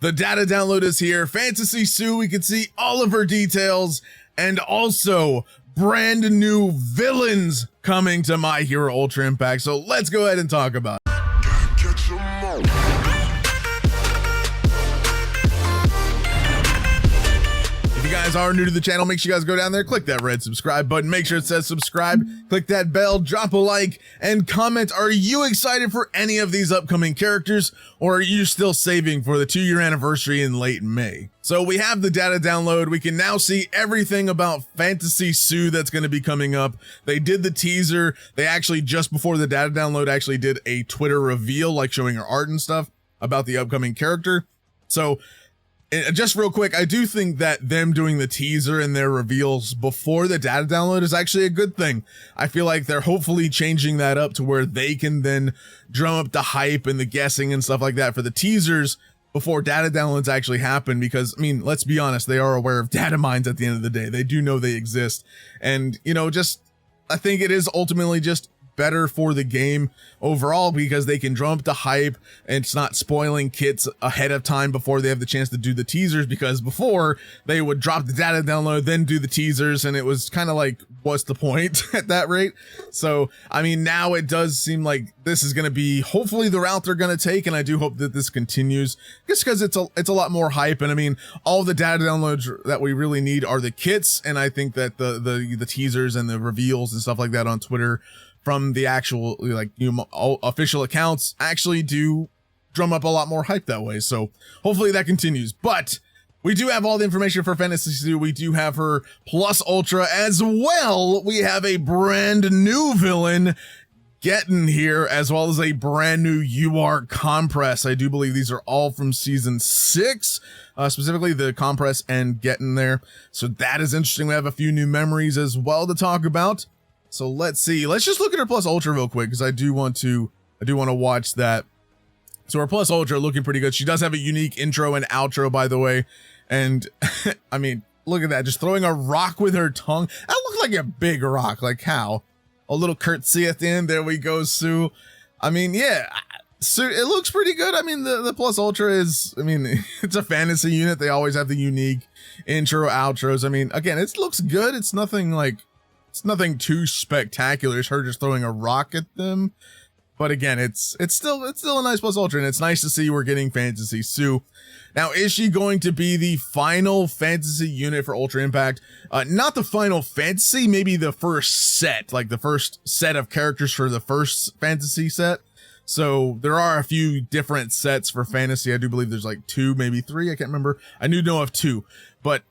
The data download is here. Fantasy Sue, we can see all of her details, and also brand new villains coming to My Hero Ultra Impact. So let's go ahead and talk about it. If you guys are new to the channel, make sure you guys go down there, click that red subscribe button, make sure it says subscribe, click that bell, drop a like, and comment. Are you excited for any of these upcoming characters, or are you still saving for the 2-year anniversary in late May? So we have the data download. We can now see everything about Fantasy Sue that's going to be coming up. They did the teaser. They actually, just before the data download, actually did a Twitter reveal, like showing her art and stuff about the upcoming character. So just real quick, I do think that them doing the teaser and their reveals before the data download is actually a good thing. I feel like they're hopefully changing that up to where they can then drum up the hype and the guessing and stuff like that for the teasers before data downloads actually happen. Because, I mean, let's be honest, they are aware of data mines at the end of the day. They do know they exist. And, you know, just, I think it is ultimately just better for the game overall because they can drum up the hype and it's not spoiling kits ahead of time before they have the chance to do the teasers, because before they would drop the data download, then do the teasers, and it was kind of like, what's the point at that rate? So, I mean, now it does seem like this is going to be hopefully the route they're going to take, and I do hope that this continues just because it's a lot more hype. And I mean, all the data downloads that we really need are the kits, and I think that the teasers and the reveals and stuff like that on Twitter from the actual, like, official accounts actually do drum up a lot more hype that way. So hopefully that continues. But we do have all the information for Fantasy Sue. We do have her plus ultra as well. We have a brand new villain, Geten, here, as well as a brand new UR Compress. I do believe these are all from season 6, specifically the Compress and Geten there. So that is interesting. We have a few new memories as well to talk about. So let's see. Let's just look at her plus ultra real quick, because I do want to watch that. So her plus ultra looking pretty good. She does have a unique intro and outro, by the way. And I mean, look at that. Just throwing a rock with her tongue. That looked like a big rock. Like how? A little curtsy at the end. There we go, Sue. I mean, yeah. Sue, it looks pretty good. I mean, the plus ultra is, I mean, it's a fantasy unit. They always have the unique intro, outros. I mean, again, it looks good. It's nothing like, it's nothing too spectacular. It's her just throwing a rock at them. But again, it's still a nice plus ultra, and it's nice to see we're getting Fantasy Sue. Now, is she going to be the final fantasy unit for Ultra Impact? Not the final fantasy, maybe the first set, like the first set of characters for the first fantasy set. So there are a few different sets for fantasy. I do believe there's like 2, maybe 3. I can't remember. I do know of 2, but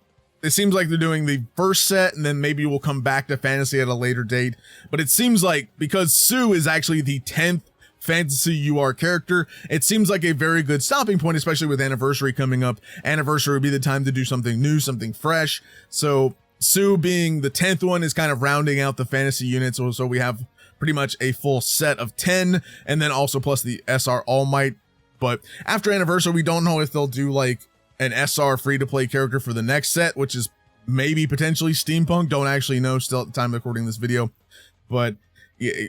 it seems like they're doing the first set, and then maybe we'll come back to fantasy at a later date. But it seems like because Sue is actually the 10th fantasy UR character, it seems like a very good stopping point, especially with anniversary coming up. Anniversary would be the time to do something new, something fresh. So Sue being the 10th one is kind of rounding out the fantasy units. So we have pretty much a full set of 10, and then also plus the SR All Might. But after anniversary, we don't know if they'll do like an SR free-to-play character for the next set, which is maybe potentially steampunk. Don't actually know still at the time of recording this video, but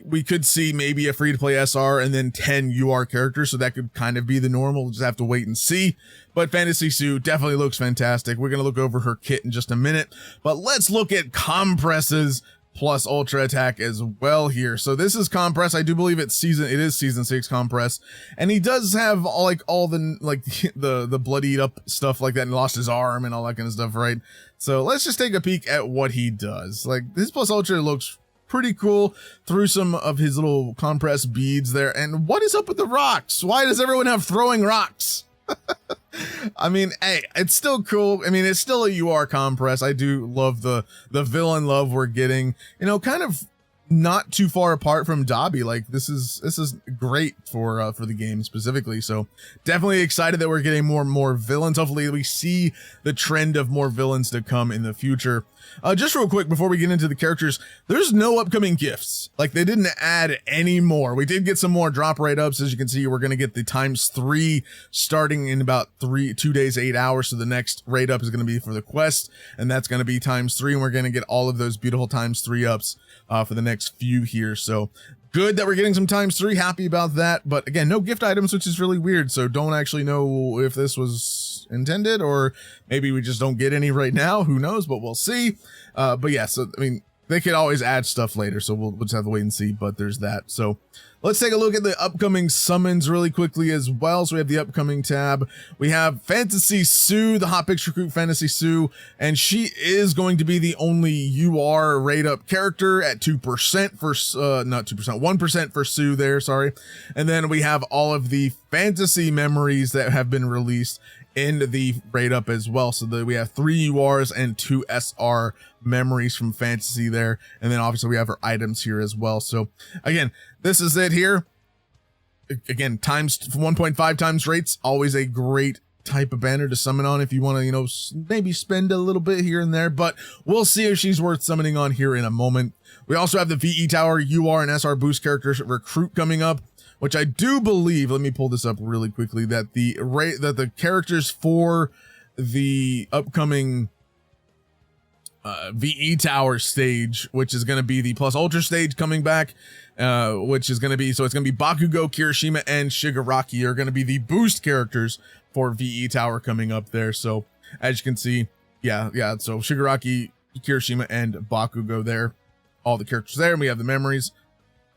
we could see maybe a free-to-play SR and then 10 UR characters, so that could kind of be the normal. We'll just have to wait and see. But Fantasy Sue definitely looks fantastic. We're going to look over her kit in just a minute, but let's look at Compress's plus ultra attack as well here. So this is Compress. I do believe it is season 6 Compress, and he does have all the bloodied up stuff like that, and lost his arm and all that kind of stuff, right? So let's just take a peek at what he does. Like, his plus ultra looks pretty cool through some of his little Compress beads there. And what is up with the rocks? Why does everyone have throwing rocks? I mean, hey, it's still cool. I mean, it's still a UR Compress. I do love the villain love we're getting, you know, kind of not too far apart from Dobby. Like, this is great for the game specifically. So definitely excited that we're getting more and more villains. Hopefully we see the trend of more villains to come in the future. Just real quick before we get into the characters, there's no upcoming gifts. Like, they didn't add any more. We did get some more drop rate ups. As you can see, we're going to get the ×3 starting in about 2 days, 8 hours. So the next rate up is going to be for the quest, and that's going to be ×3. And we're going to get all of those beautiful ×3 ups for the next few here. So good that we're getting some ×3. Happy about that. But again, no gift items, which is really weird. So don't actually know if this was was intended, or maybe we just don't get any right now. Who knows, but we'll see. But yeah, so I mean, they could always add stuff later, so we'll just have to wait and see, but there's that. So let's take a look at the upcoming summons really quickly as well. So we have the upcoming tab. We have Fantasy Sue, the Hot Picks Recruit Fantasy Sue, and she is going to be the only UR rate up character at 2% for, not 2%, 1% for Sue there, sorry. And then we have all of the fantasy memories that have been released in the rate up as well. So that we have 3 URs and 2 SR memories from fantasy there. And then obviously we have our items here as well. So again, this is it here. Again, times 1.5 times rates, always a great type of banner to summon on if you want to, you know, maybe spend a little bit here and there, but we'll see if she's worth summoning on here in a moment. We also have the VE Tower, UR, and SR boost characters recruit coming up, which I do believe, let me pull this up really quickly, that the characters for the upcoming VE Tower stage, which is going to be the Plus Ultra stage coming back, which is going to be, so it's going to be Bakugo, Kirishima, and Shigaraki are going to be the boost characters for VE Tower coming up there. So as you can see, yeah, so Shigaraki, Kirishima, and Bakugo there, all the characters there, and we have the memories,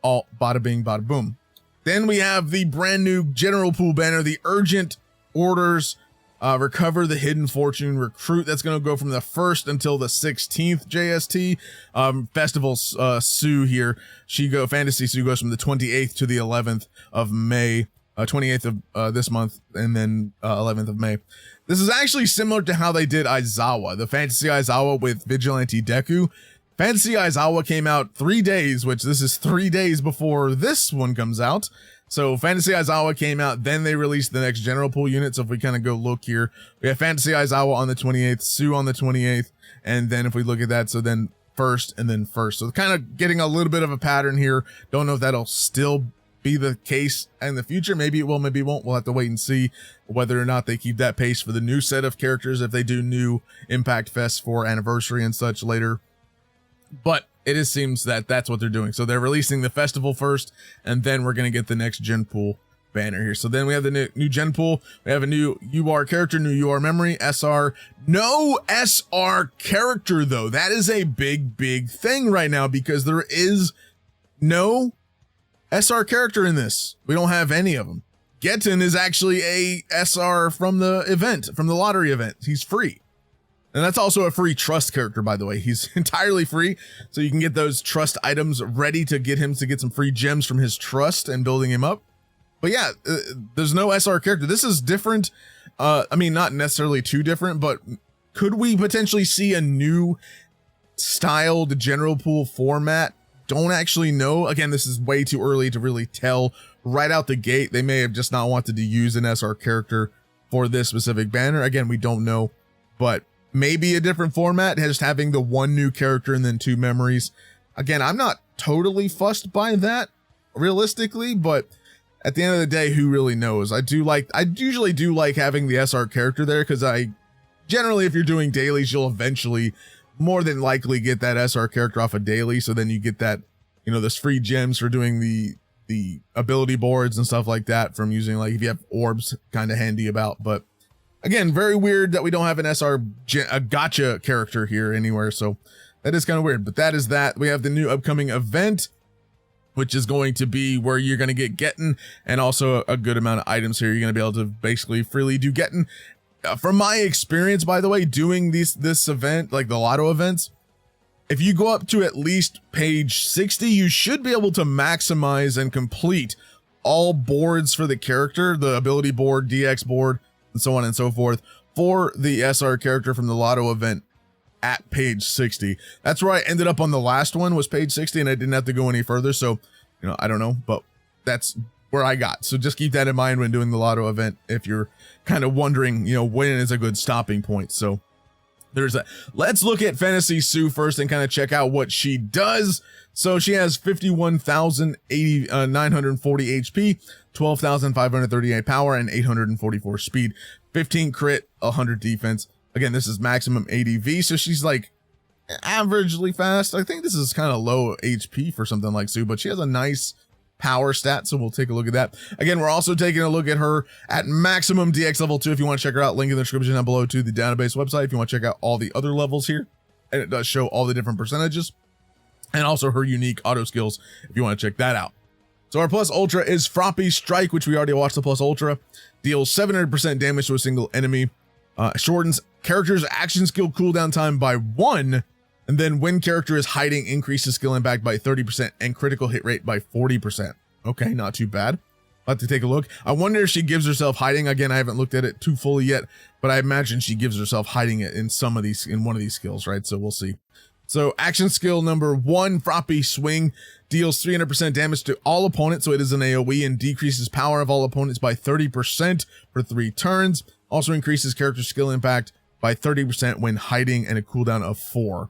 all bada bing, bada boom. Then we have the brand new general pool banner, the urgent orders, recover the hidden fortune recruit. That's going to go from the 1st until the 16th JST. Festival Sue here. Fantasy Sue goes from the 28th to the 11th of May, 28th of this month, and then 11th of May. This is actually similar to how they did Aizawa, the Fantasy Aizawa with Vigilante Deku. Fantasy Aizawa came out 3 days, which this is 3 days before this one comes out. So Fantasy Aizawa came out, then they released the next general pool unit. So if we kind of go look here, we have Fantasy Aizawa on the 28th, Sue on the 28th, and then if we look at that, so then 1st and then 1st. So kind of getting a little bit of a pattern here. Don't know if that'll still be the case in the future. Maybe it will, maybe it won't. We'll have to wait and see whether or not they keep that pace for the new set of characters, if they do new Impact Fest for Anniversary and such later. But it seems that that's what they're doing. So they're releasing the festival first, and then we're going to get the next gen pool banner here. So then we have the new gen pool. We have a new UR character, new UR memory, SR. No SR character, though. That is a big thing right now, because there is no SR character in this. We don't have any of them. Geten is actually a SR from the event, from the lottery event. He's free. And that's also a free trust character, by the way. He's entirely free, so you can get those trust items ready to get him to get some free gems from his trust and building him up. But yeah, there's no SR character. This is different. I mean, not necessarily too different, but could we potentially see a new styled general pool format? Don't actually know. Again, this is way too early to really tell right out the gate. They may have just not wanted to use an SR character for this specific banner. Again, we don't know, but maybe a different format, just having the 1 new character and then 2 memories. Again, I'm not totally fussed by that realistically, but at the end of the day, who really knows? I usually do like having the SR character there, because generally, if you're doing dailies, you'll eventually more than likely get that SR character off a daily. So then you get that, you know, those free gems for doing the ability boards and stuff like that from using, like, if you have orbs kind of handy about. But again, very weird that we don't have an SR a gotcha character here anywhere. So that is kind of weird, but that is that. We have the new upcoming event, which is going to be where you're going to get Geten and also a good amount of items here. You're going to be able to basically freely do Geten. From my experience, by the way, doing this event, like the lotto events, if you go up to at least page 60, you should be able to maximize and complete all boards for the character, the ability board, DX board, and so on and so forth, for the SR character from the lotto event at page 60. That's where I ended up on the last one, was page 60, and I didn't have to go any further. So, you know, I don't know, but that's where I got. So just keep that in mind when doing the lotto event, if you're kind of wondering, you know, when is a good stopping point. So there's that. Let's look at Fantasy Sue first and kind of check out what she does. So she has 51,940 HP, 12,538 power, and 844 speed, 15 crit, 100 defense. Again, this is maximum ADV, so she's like averagely fast. I think this is kind of low HP for something like Sue, but she has a nice power stat, so we'll take a look at that. Again, we're also taking a look at her at maximum DX level 2. If you want to check her out, link in the description down below to the database website if you want to check out all the other levels here, and it does show all the different percentages and also her unique auto skills if you want to check that out. So our plus ultra is Froppy Strike, which we already watched. The plus ultra deals 700% damage to a single enemy, shortens character's action skill cooldown time by 1, and then when character is hiding, increases skill impact by 30% and critical hit rate by 40%. Okay, not too bad. I'll have to take a look. I wonder if she gives herself hiding. Again, I haven't looked at it too fully yet, but I imagine she gives herself hiding it in some of these, in one of these skills, right? So we'll see. So action skill number 1, Froppy Swing, deals 300% damage to all opponents, so it is an AoE, and decreases power of all opponents by 30% for 3 turns. Also increases character skill impact by 30% when hiding and a cooldown of 4.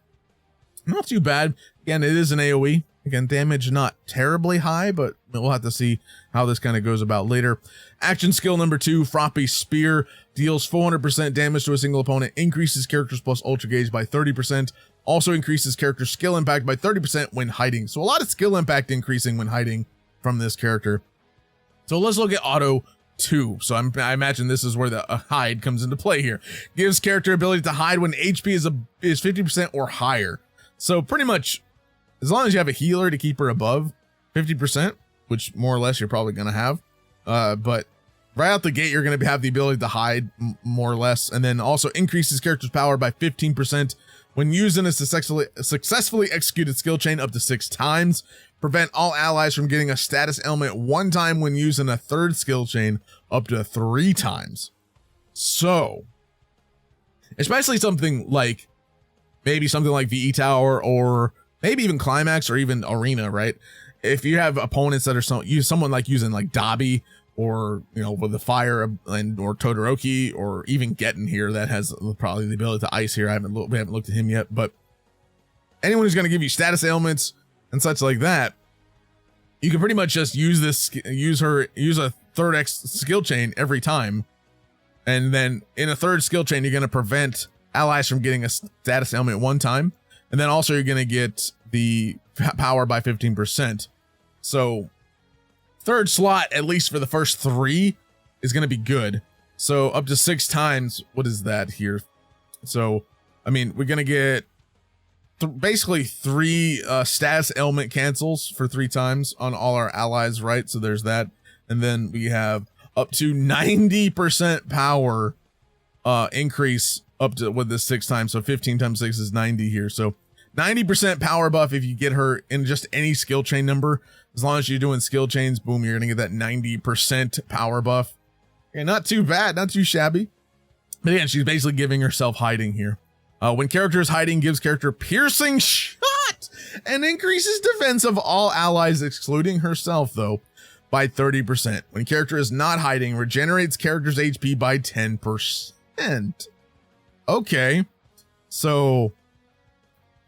Not too bad. Again, it is an AoE. Again, damage not terribly high, but we'll have to see how this kind of goes about later. Action skill number 2, Froppy Spear, deals 400% damage to a single opponent, increases character's plus ultra gauge by 30%, also increases character skill impact by 30% when hiding. So a lot of skill impact increasing when hiding from this character. So let's look at auto 2. So I imagine this is where the hide comes into play here. Gives character ability to hide when HP is 50% or higher. So pretty much, as long as you have a healer to keep her above 50%, which more or less you're probably going to have, but right out the gate, you're going to have the ability to hide more or less, and then also increases character's power by 15% when used in a successfully executed skill chain up to 6 times. Prevent all allies from getting a status ailment 1 time when used in a 3rd skill chain up to 3 times. So, especially something like, maybe something like VE Tower, or maybe even Climax, or even Arena, right? If you have opponents that are someone like using like Dabi, or, you know, with the fire and or Todoroki, or even Geten here that has probably the ability to ice here. We haven't looked at him yet, but anyone who's going to give you status ailments and such like that, you can pretty much just use a 3rd skill chain every time, and then in a 3rd skill chain you're going to prevent allies from getting a status ailment 1 time, and then also you're going to get the power by 15%. So 3rd slot, at least for the first 3, is going to be good. So up to 6 times, what is that here? So I mean, we're going to get basically 3 status ailment cancels for 3 times on all our allies, right? So there's that, and then we have up to 90% power increase up to with this 6 times. So 15 times 6 is 90 here. So 90% power buff if you get her in just any skill chain number. As long as you're doing skill chains, boom, you're gonna get that 90% power buff. Okay, not too bad, not too shabby. But again, she's basically giving herself hiding here. When character is hiding, gives character piercing shot and increases defense of all allies, excluding herself though, by 30%. When character is not hiding, regenerates character's HP by 10%. Okay, so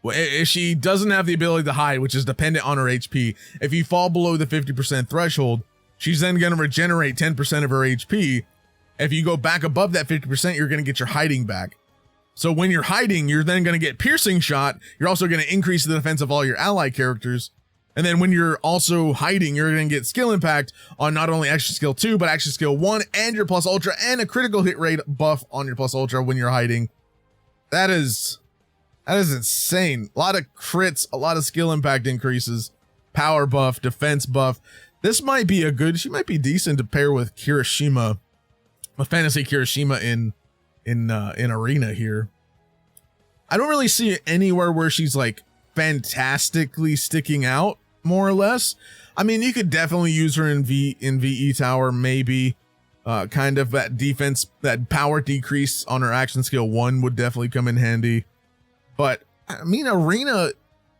if she doesn't have the ability to hide, which is dependent on her HP, if you fall below the 50% threshold, she's then going to regenerate 10% of her HP. If you go back above that 50%, you're going to get your hiding back. So when you're hiding, you're then going to get piercing shot. You're also going to increase the defense of all your ally characters. And then when you're also hiding, you're going to get skill impact on not only action skill 2, but action skill 1 and your plus ultra, and a critical hit rate buff on your plus ultra when you're hiding. That is insane. A lot of crits, a lot of skill impact increases, power buff, defense buff. This might be she might be decent to pair with Kirishima, a fantasy Kirishima in Arena here. I don't really see anywhere where she's like fantastically sticking out, more or less. I mean, you could definitely use her in VE Tower, maybe. Kind of that defense, that power decrease on her action skill 1 would definitely come in handy. But I mean, Arena,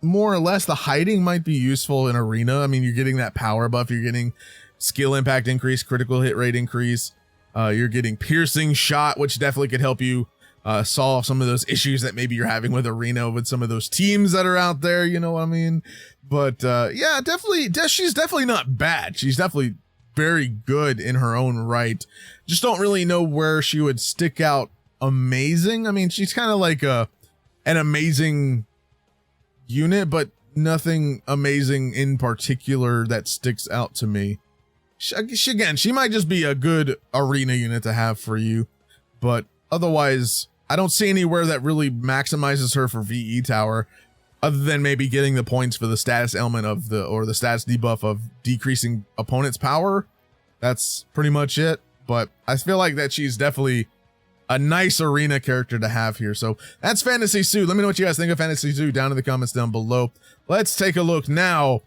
more or less, the hiding might be useful in Arena. I mean, you're getting that power buff, you're getting skill impact increase, critical hit rate increase. You're getting piercing shot, which definitely could help you solve some of those issues that maybe you're having with Arena, with some of those teams that are out there, you know what I mean? But yeah, definitely, she's definitely not bad. She's definitely very good in her own right. Just don't really know where she would stick out amazing. I mean, she's kind of like an amazing unit, but nothing amazing in particular that sticks out to me. She might just be a good arena unit to have for you, but otherwise, I don't see anywhere that really maximizes her for VE tower, other than maybe getting the points for the status element of the status debuff of decreasing opponent's power. That's pretty much it. But I feel like that she's definitely a nice arena character to have here. So that's Fantasy AU. Let me know what you guys think of Fantasy AU down in the comments down below. Let's take a look now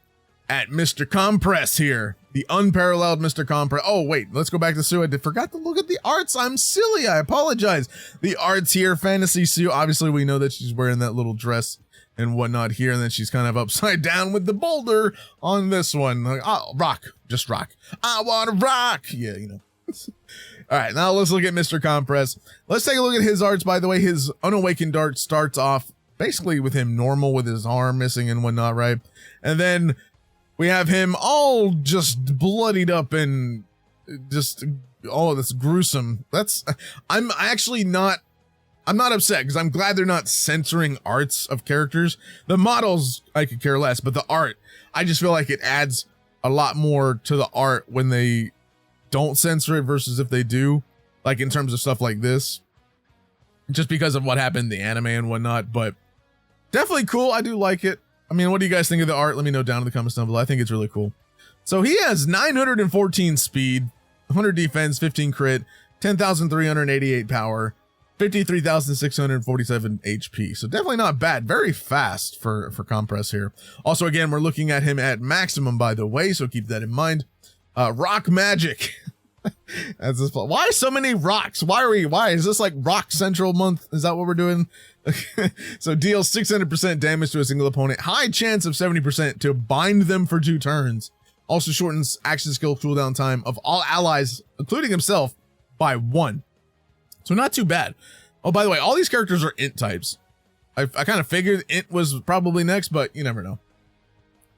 at Mr. Compress here. The unparalleled Mr. Compress. Oh, wait, let's go back to Sue. I forgot to look at the arts. I'm silly. I apologize. The arts here, Fantasy AU. Obviously, we know that she's wearing that little dress and whatnot here, and then she's kind of upside down with the boulder on this one. Like, oh, rock. Just rock. I want to rock. Yeah, you know. All right, now let's look at Mr. Compress. Let's take a look at his arts. By the way, his Unawakened art starts off basically with him normal with his arm missing and whatnot, right? And then we have him all just bloodied up and just, oh, that's gruesome. I'm not upset because I'm glad they're not censoring arts of characters. The models, I could care less, but the art, I just feel like it adds a lot more to the art when they don't censor it versus if they do, like in terms of stuff like this, just because of what happened in the anime and whatnot. But definitely cool. I do like it. I mean, what do you guys think of the art? Let me know down in the comments down below. I think it's really cool. So he has 914 speed, 100 defense, 15 crit, 10,388 power, 53,647 HP. So definitely not bad. Very fast for Compress here. Also, again, we're looking at him at maximum, by the way, so keep that in mind. Rock magic. That's this. Why so many rocks? Why is this like Rock Central month? Is that what we're doing? So deals 600% damage to a single opponent. High chance of 70% to bind them for 2 turns. Also shortens action skill cooldown time of all allies, including himself, by 1. So not too bad. Oh, by the way, all these characters are int types. I kind of figured int was probably next, but you never know.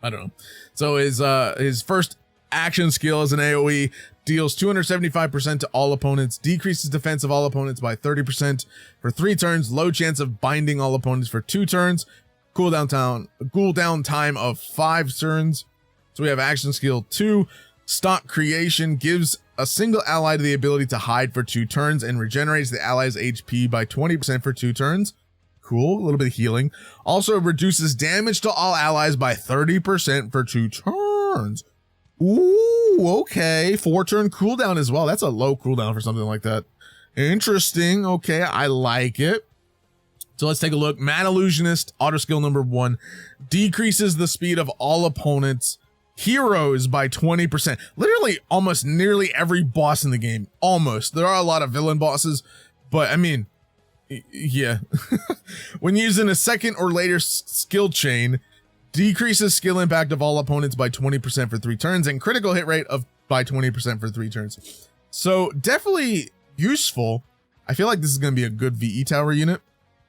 I don't know. So his first action skill as an AoE deals 275% to all opponents, decreases defense of all opponents by 30% for 3 turns, low chance of binding all opponents for 2 turns, cooldown time of 5 turns. So we have action skill 2, stock creation, gives a single ally the ability to hide for 2 turns and regenerates the ally's HP by 20% for 2 turns. Cool, a little bit of healing. Also reduces damage to all allies by 30% for 2 turns. Ooh, okay. 4-turn cooldown as well. That's a low cooldown for something like that. Interesting. Okay, I like it. So let's take a look. Mad Illusionist, auto skill number 1, decreases the speed of all opponents' heroes by 20%. Literally almost nearly every boss in the game. Almost. There are a lot of villain bosses, but I mean, yeah. When using a second or later skill chain, decreases skill impact of all opponents by 20% for 3 turns and critical hit rate by 20% for 3 turns. So definitely useful. I feel like this is going to be a good VE tower unit.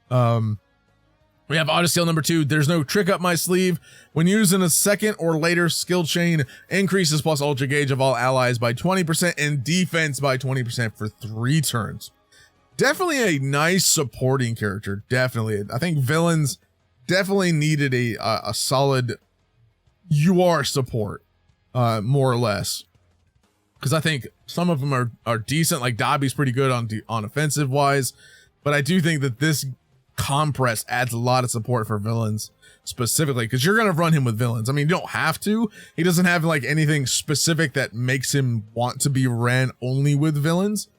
We have auto skill number 2. There's no trick up my sleeve. When using a second or later skill chain, increases plus ultra gauge of all allies by 20% and defense by 20% for 3 turns. Definitely a nice supporting character. Definitely. I think villains definitely needed a solid UR support, more or less. Because I think some of them are decent. Like Dobby's pretty good on offensive wise, but I do think that this Compress adds a lot of support for villains specifically, because you're gonna run him with villains. I mean, you don't have to. He doesn't have like anything specific that makes him want to be ran only with villains.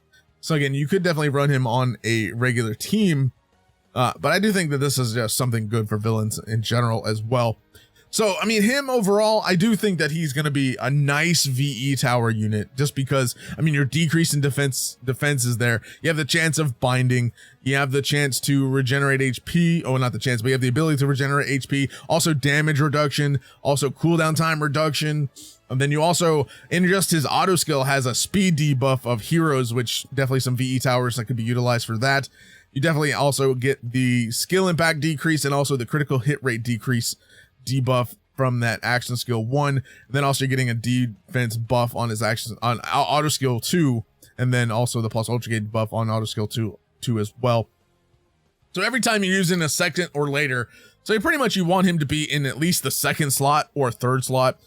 So again, you could definitely run him on a regular team. But I do think that this is just something good for villains in general as well. So, I mean, him overall, I do think that he's going to be a nice VE tower unit just because, I mean, your decrease in defense is there. You have the chance of binding. You have the chance to regenerate HP. Oh, not the chance, but you have the ability to regenerate HP. Also damage reduction. Also cooldown time reduction. And then you also, in just his auto skill, has a speed debuff of heroes, which definitely some VE towers that could be utilized for that. You definitely also get the skill impact decrease and also the critical hit rate decrease debuff from that action skill 1. And then also you're getting a defense buff on his actions on auto skill 2, and then also the plus ultra gauge buff on auto skill 2 as well. So every time you're using a second or later So you want him to be in at least the second slot or third slot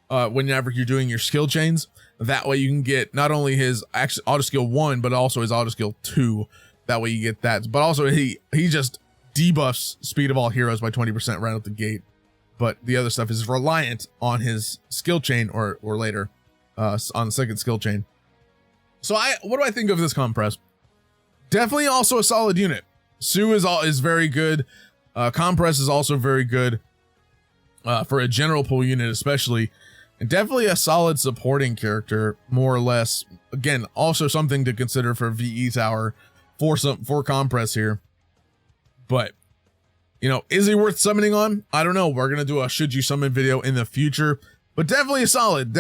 whenever you're doing your skill chains. That way you can get not only his auto skill 1, but also his auto skill 2. That way you get that. But also he just debuffs speed of all heroes by 20% right out the gate. But the other stuff is reliant on his skill chain or later on the second skill chain. So what do I think of this Compress? Definitely also a solid unit. Tsu is very good. Compress is also very good for a general pool unit, especially, and definitely a solid supporting character, more or less. Again, also something to consider for VE Tower for Compress here. But you know, is he worth summoning on? I don't know. We're gonna do a should you summon video in the future, but definitely solid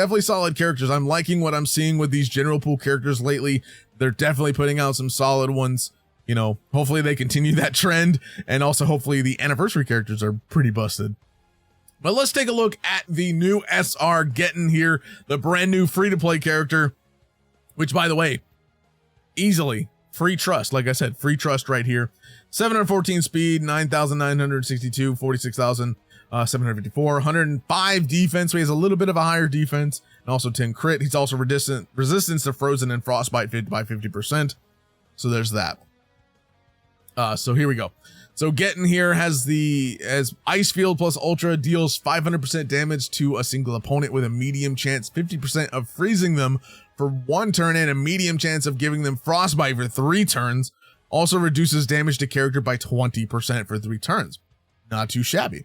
characters. I'm liking what I'm seeing with these general pool characters lately. They're definitely putting out some solid ones. You know, hopefully they continue that trend, and also hopefully the anniversary characters are pretty busted. But let's take a look at the new SR Geten here, the brand new free-to-play character, which, by the way, easily free trust. Like I said, free trust right here. 714 speed, 9,962, 46,754, 105 defense. So he has a little bit of a higher defense, and also 10 crit. He's also resistance to frozen and frostbite by 50%. So there's that. So here we go. So Geten here has Ice Field plus Ultra, deals 500% damage to a single opponent with a medium chance 50% of freezing them for 1 turn and a medium chance of giving them frostbite for 3 turns. Also reduces damage to character by 20% for 3 turns. Not too shabby.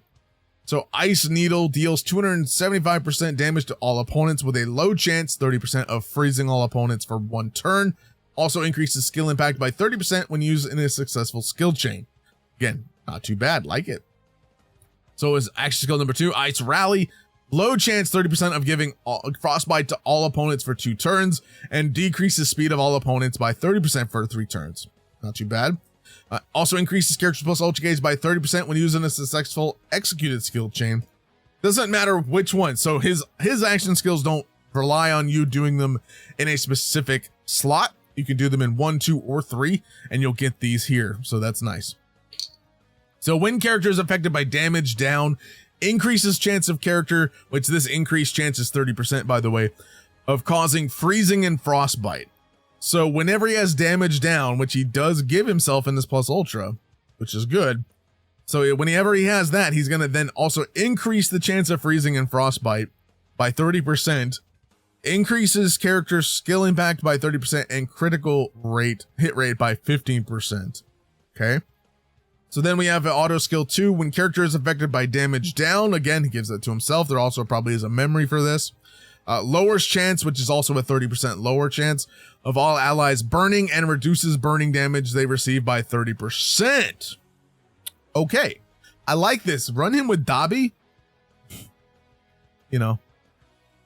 So Ice Needle deals 275% damage to all opponents with a low chance 30% of freezing all opponents for 1 turn. Also increases skill impact by 30% when used in a successful skill chain. Again, not too bad, like it. So his action skill number 2, Ice Rally, low chance 30% of giving frostbite to all opponents for 2 turns, and decreases speed of all opponents by 30% for 3 turns. Not too bad. Also increases characters plus ultra gauge by 30% when using a successful executed skill chain. Doesn't matter which one. So his action skills don't rely on you doing them in a specific slot. You can do them in 1, 2, or 3, and you'll get these here. So that's nice. So when character is affected by damage down, increases chance of character, which this increased chance is 30%, by the way, of causing freezing and frostbite. So whenever he has damage down, which he does give himself in this plus ultra, which is good. So whenever he has that, he's going to then also increase the chance of freezing and frostbite by 30%, increases character skill impact by 30%, and critical hit rate by 15%. Okay. So then we have auto skill 2. When character is affected by damage down, again, he gives that to himself. There also probably is a memory for this. Lowers chance, which is also a 30% lower chance of all allies burning, and reduces burning damage they receive by 30%. Okay. I like this. Run him with Dabi. You know,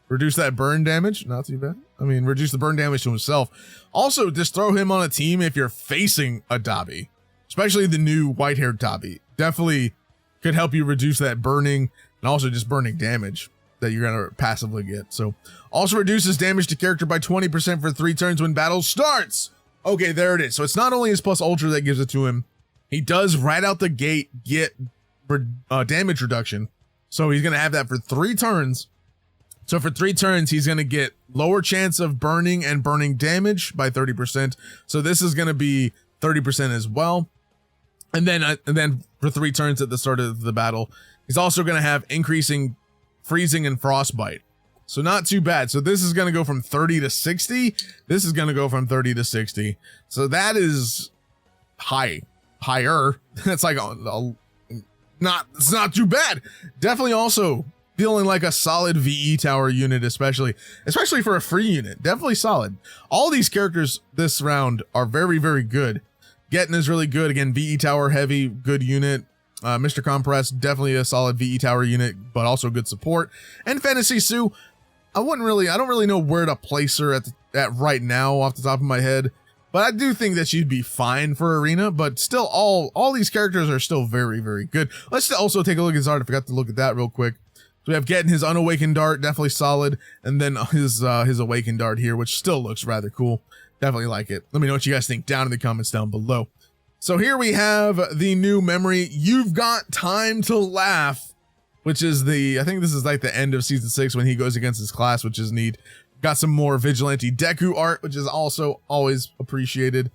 reduce that burn damage. Not too bad. I mean, reduce the burn damage to himself. Also, just throw him on a team if you're facing a Dabi. Especially the new white-haired Dabi. Definitely could help you reduce that burning and also just burning damage that you're going to passively get. So also reduces damage to character by 20% for 3 turns when battle starts. Okay, there it is. So it's not only his plus ultra that gives it to him. He does right out the gate get damage reduction. So he's going to have that for 3 turns. So for 3 turns, he's going to get lower chance of burning and burning damage by 30%. So this is going to be 30% as well. And then for 3 turns at the start of the battle, he's also going to have increasing freezing and frostbite. So not too bad. So this is going to go from 30 to 60. This is going to go from 30 to 60. So that is higher. That's like it's not too bad. Definitely also feeling like a solid VE tower unit, especially for a free unit. Definitely solid. All these characters this round are very, very good. Geten is really good. Again, VE tower heavy, good unit. Mr. Compress, definitely a solid VE tower unit, but also good support. And Fantasy Sue, I don't really know where to place her at right now off the top of my head, but I do think that she'd be fine for arena. But still, all these characters are still very, very good. Let's also take a look at his art. I forgot to look at that real quick. So we have Geten, his unawakened dart, definitely solid, and then his awakened dart here, which still looks rather cool. Definitely like it. Let me know what you guys think down in the comments down below. So here we have the new memory, You've Got Time to Laugh, which is I think this is like the end of season 6 when he goes against his class, which is neat. Got some more Vigilante Deku art, which is also always appreciated.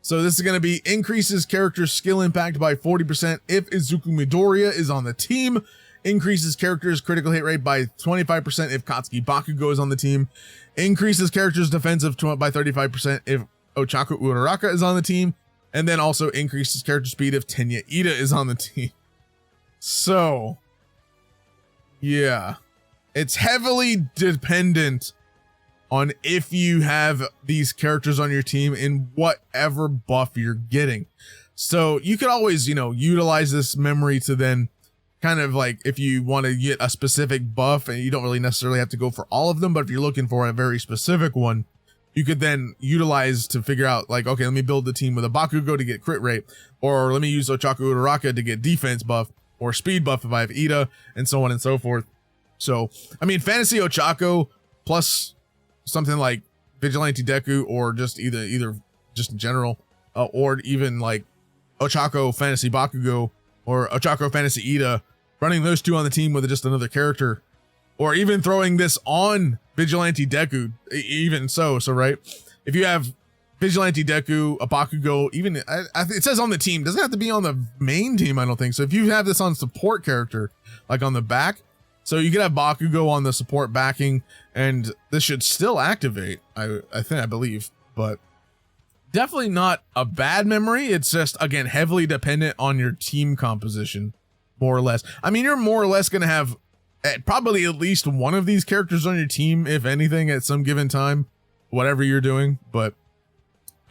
So this is going to be increases character skill impact by 40% if Izuku Midoriya is on the team. Increases character's critical hit rate by 25% if Katsuki Bakugo is on the team. Increases character's defensive by 35% if Ochaku Uraraka is on the team. And then also increases character speed if Tenya Ida is on the team. So, yeah. It's heavily dependent on if you have these characters on your team in whatever buff you're getting. So you could always, utilize this memory to then kind of like, if you want to get a specific buff and you don't really necessarily have to go for all of them, but if you're looking for a very specific one, you could then utilize to figure out like, okay, let me build the team with a Bakugo to get crit rate, or let me use Ochaku Uraraka to get defense buff or speed buff if I have Ida, and so on and so forth. So, I mean, Fantasy Ochaku plus something like Vigilante Deku, or just either just in general, or even like Ochaku Fantasy Bakugo or Ochaku Fantasy Ida, running those two on the team with just another character, or even throwing this on Vigilante Deku, even so right? If you have Vigilante Deku, a Bakugo, even it says on the team, doesn't have to be on the main team, I don't think. So if you have this on support character, like on the back, so you could have Bakugo on the support backing, and this should still activate, I believe, but definitely not a bad memory. It's just, again, heavily dependent on your team composition, more or less. I mean, you're more or less going to have probably at least one of these characters on your team, if anything, at some given time, whatever you're doing. But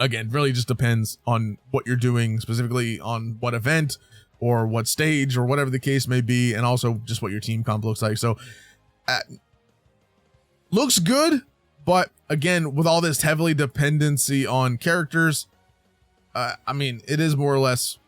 again, really just depends on what you're doing, specifically on what event or what stage or whatever the case may be, and also just what your team comp looks like. So looks good, but again, with all this heavily dependency on characters, I mean, it is more or less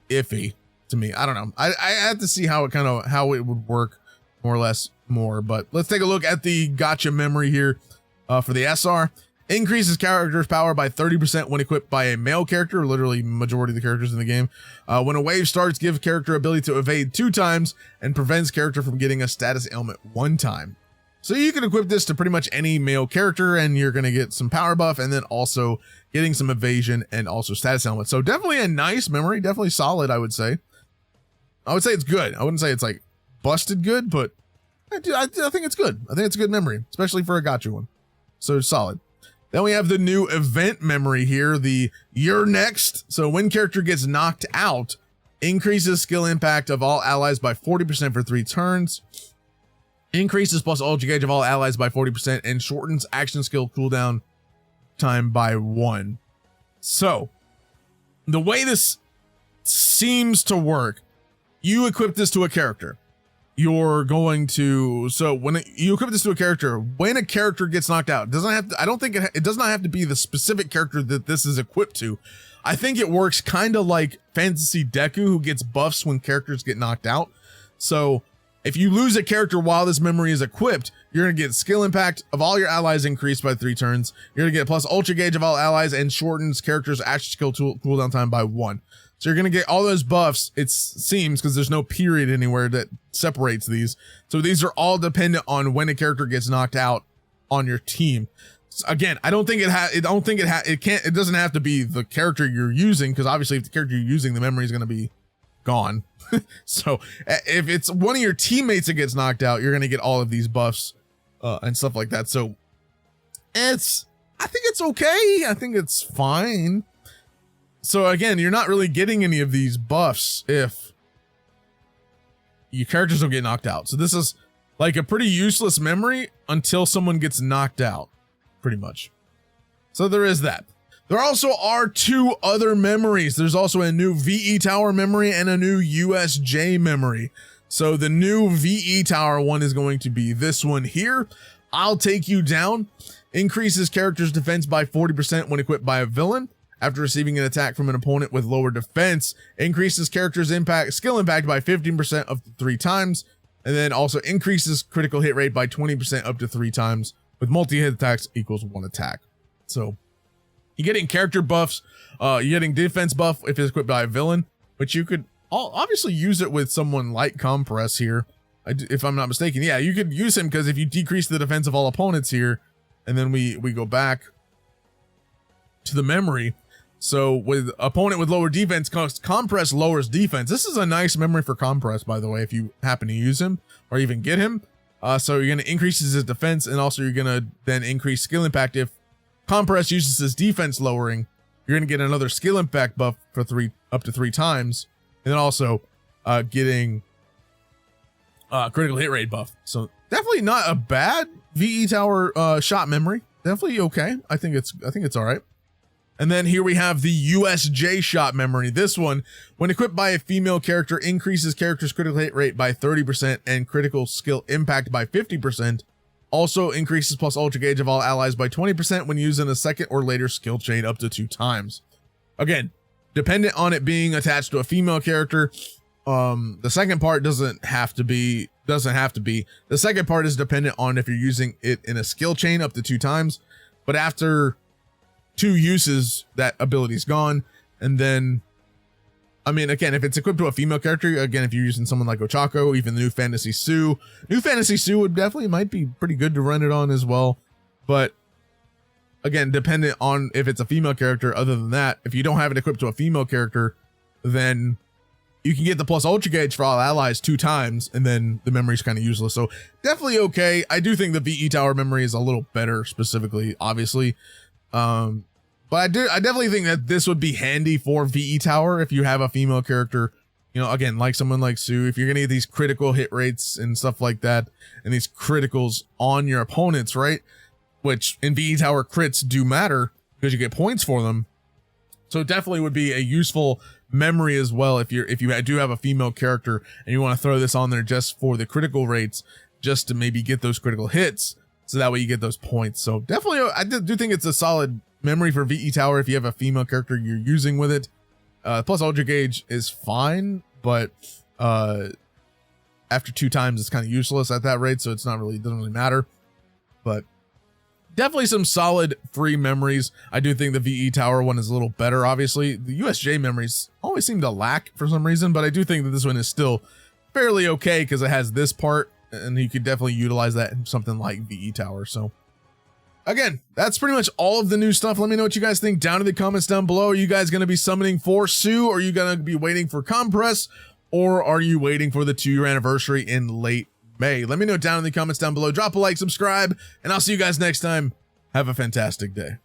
iffy to me. I don't know. I have to see how it would work more or less more, but let's take a look at the gotcha memory here for the SR. Increases character's power by 30% when equipped by a male character, literally majority of the characters in the game. When a wave starts, give character ability to evade 2 times and prevents character from getting a status ailment 1 time. So you can equip this to pretty much any male character and you're going to get some power buff and then also getting some evasion and also status ailment. So definitely a nice memory, definitely solid, I would say. I would say it's good. I wouldn't say it's like busted good, but I think it's good. I think it's a good memory, especially for a gacha one. So solid. Then we have the new event memory here, the You're Next. So when character gets knocked out, increases skill impact of all allies by 40% for 3 turns. Increases plus ultra gauge of all allies by 40% and shortens action skill cooldown time by 1. So the way this seems to work, you equip this to a character. You're going to, so when you equip this to a character, when a character gets knocked out, it doesn't have to, I don't think it does not have to be the specific character that this is equipped to. I think it works kind of like Fantasy Deku, who gets buffs when characters get knocked out. So if you lose a character while this memory is equipped, you're going to get skill impact of all your allies increased by 3 turns. You're going to get plus ultra gauge of all allies and shortens character's action skill cooldown time by 1. So you're going to get all those buffs, it seems, because there's no period anywhere that separates these. So these are all dependent on when a character gets knocked out on your team. So again, I don't think it doesn't have to be the character you're using, because obviously if the character you're using, the memory is going to be gone. So if it's one of your teammates that gets knocked out, you're going to get all of these buffs and stuff like that. So I think it's okay. I think it's fine. So again, you're not really getting any of these buffs if your characters don't get knocked out. So this is like a pretty useless memory until someone gets knocked out, pretty much. So there is that. There also are 2 other memories. There's also a new VE Tower memory and a new USJ memory. So the new VE Tower one is going to be this one here. I'll Take You Down. Increases character's defense by 40% when equipped by a villain. After receiving an attack from an opponent with lower defense, increases character's skill impact by 15% up to 3 times, and then also increases critical hit rate by 20% up to 3 times, with multi-hit attacks equals 1 attack. So You're getting character buffs. You're getting defense buff if it's equipped by a villain, but you could obviously use it with someone like Compress here, if I'm not mistaken. Yeah, you could use him because if you decrease the defense of all opponents here, and then we go back to the memory. So with opponent with lower defense, Compress lowers defense. This is a nice memory for Compress, by the way, if you happen to use him or even get him. So you're going to increase his defense, and also you're going to then increase skill impact. If Compress uses his defense lowering, you're going to get another skill impact buff for up to 3 times. And then also getting critical hit rate buff. So definitely not a bad VE Tower shot memory. Definitely okay. I think it's all right. And then here we have the USJ shot memory. This one, when equipped by a female character, increases character's critical hit rate by 30% and critical skill impact by 50%. Also increases plus ultra gauge of all allies by 20% when using a second or later skill chain up to 2 times. Again, dependent on it being attached to a female character. The second part doesn't have to be. The second part is dependent on if you're using it in a skill chain up to 2 times. But after 2 uses, that ability's gone. And then, I mean, again, if it's equipped to a female character, again, if you're using someone like Ochako, even the new Fantasy Sue would definitely might be pretty good to run it on as well. But again, dependent on if it's a female character. Other than that, if you don't have it equipped to a female character, then you can get the plus ultra gauge for all allies 2 times, and then the memory's kind of useless. So definitely okay. I do think the VE Tower memory is a little better, specifically, obviously. But I definitely think that this would be handy for VE Tower if you have a female character, you know, again, like someone like Sue, if you're going to get these critical hit rates and stuff like that, and these criticals on your opponents, right? Which in VE Tower crits do matter because you get points for them. So it definitely would be a useful memory as well if you do have a female character and you want to throw this on there just for the critical rates, just to maybe get those critical hits. So that way you get those points. So definitely, I do think it's a solid memory for VE Tower if you have a female character you're using with it. Plus ultra gauge is fine, but after 2 times it's kind of useless at that rate, so it's not really, doesn't really matter. But definitely some solid free memories. I do think the VE Tower one is a little better. Obviously, the USJ memories always seem to lack for some reason, but I do think that this one is still fairly okay because it has this part, and you could definitely utilize that in something like VE Tower. So again, that's pretty much all of the new stuff. Let me know what you guys think down in the comments down below. Are you guys going to be summoning for Sue? Or are you going to be waiting for Compress? Or are you waiting for the 2-year anniversary in late May? Let me know down in the comments down below. Drop a like, subscribe, and I'll see you guys next time. Have a fantastic day.